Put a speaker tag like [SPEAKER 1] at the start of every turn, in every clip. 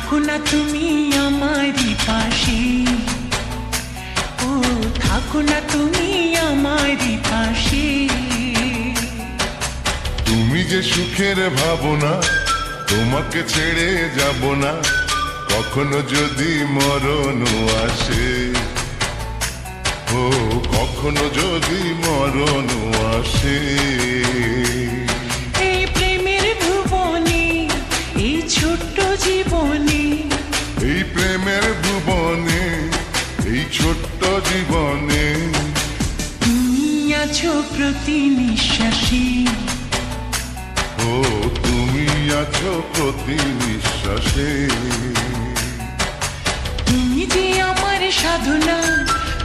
[SPEAKER 1] থাকো না তুমি আমারই পাশে, ও থাকো না তুমি আমারই পাশে।
[SPEAKER 2] তুমি যে সুখের ভাবনা, তোমাকে ছেড়ে যাব না কখনো যদি মরণ আসে, ও কখনো যদি মরণ আসে।
[SPEAKER 1] এই প্রেমের ভুবনে, এই ছোট্ট জীবনে,
[SPEAKER 2] এই প্রেমের ভুবনে, এই ছোট্ট জীবনে
[SPEAKER 1] তুমি আছো প্রতি নিঃশ্বাসে,
[SPEAKER 2] ও তুমি আছো প্রতি নিঃশ্বাসে।
[SPEAKER 1] তুমি যে আমার সাধনা,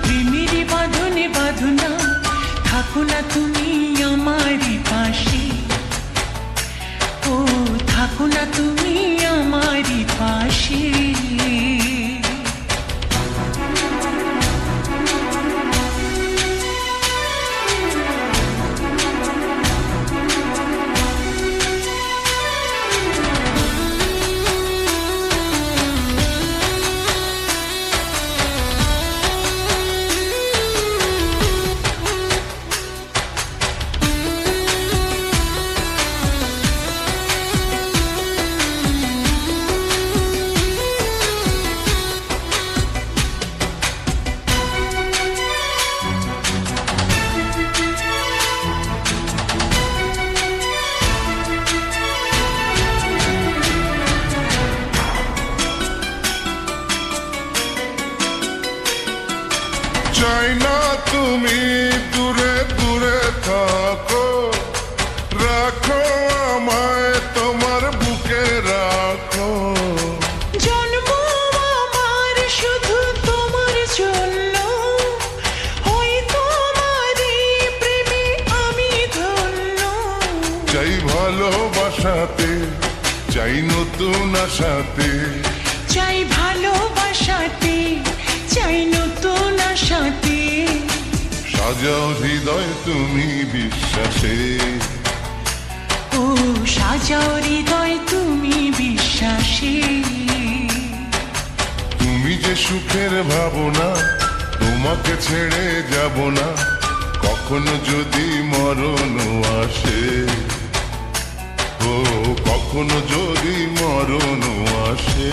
[SPEAKER 1] প্রেমের বাঁধনে বাঁধনা। থাকো না তুমি আমারই পাশে, ও থাকো না তুমি আমারই পাশে।
[SPEAKER 2] চাই না তুমি দূরে দূরে থাকো, রাখো আমায় তোমার বুকে রাখো।
[SPEAKER 1] জন্ম আমার শুধু তোমার জন্য, ওই তোমারই প্রেমে আমি ধন্য।
[SPEAKER 2] চাই ভালোবাসাতে, চাই নতুন আশাতে,
[SPEAKER 1] চাই ভালোবাসাতে, চাই নতুন আশাতে।
[SPEAKER 2] সাজাও হৃদয় তুমি বিশ্বাসে,
[SPEAKER 1] ও সাজাও হৃদয় তুমি বিশ্বাসে।
[SPEAKER 2] তুমি যে সুখের ভাবনা, তোমাকে ছেড়ে যাব না কখনো যদি মরণ আসে, ও কখনো যদি মরণ আসে।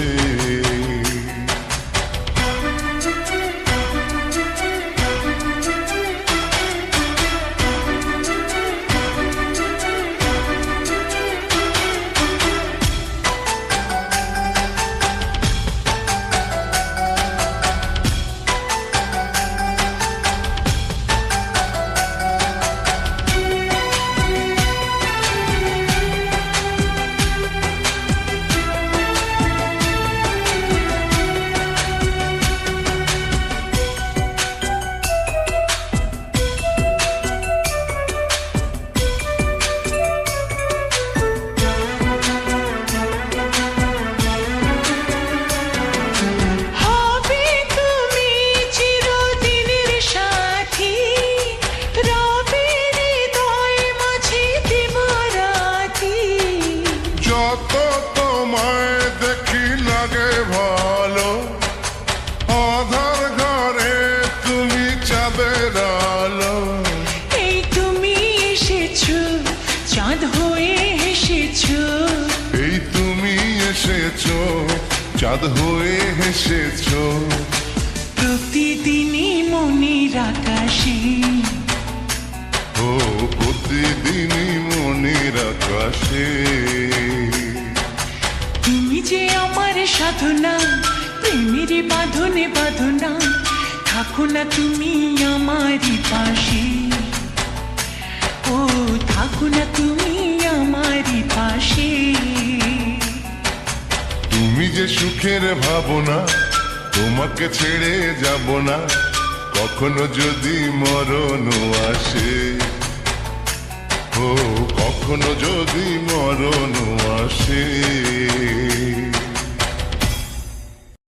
[SPEAKER 2] যত তোমায় দেখি লাগে ভালো, আধার ঘরে তুমি চাঁদের আলো।
[SPEAKER 1] এই তুমি এসেছো, চাঁদ হয়ে এসেছো।
[SPEAKER 2] এই তুমি এসেছো, চাঁদ হয়ে এসেছো।
[SPEAKER 1] প্রতিদিনই মনের আকাশে,
[SPEAKER 2] ও প্রতিদিনই মনের আকাশে।
[SPEAKER 1] তুমি যে আমার সাধনা, প্রেমের বাঁধনে বাঁধনা। থাকো না তুমি আমারই পাশে, ও থাকো না তুমি আমারই পাশে।
[SPEAKER 2] তুমি যে সুখের ভাবনা, তোমাকে ছেড়ে যাব না কখনো যদি মরণ আসে, ও কখনো যদি মরণ আসে।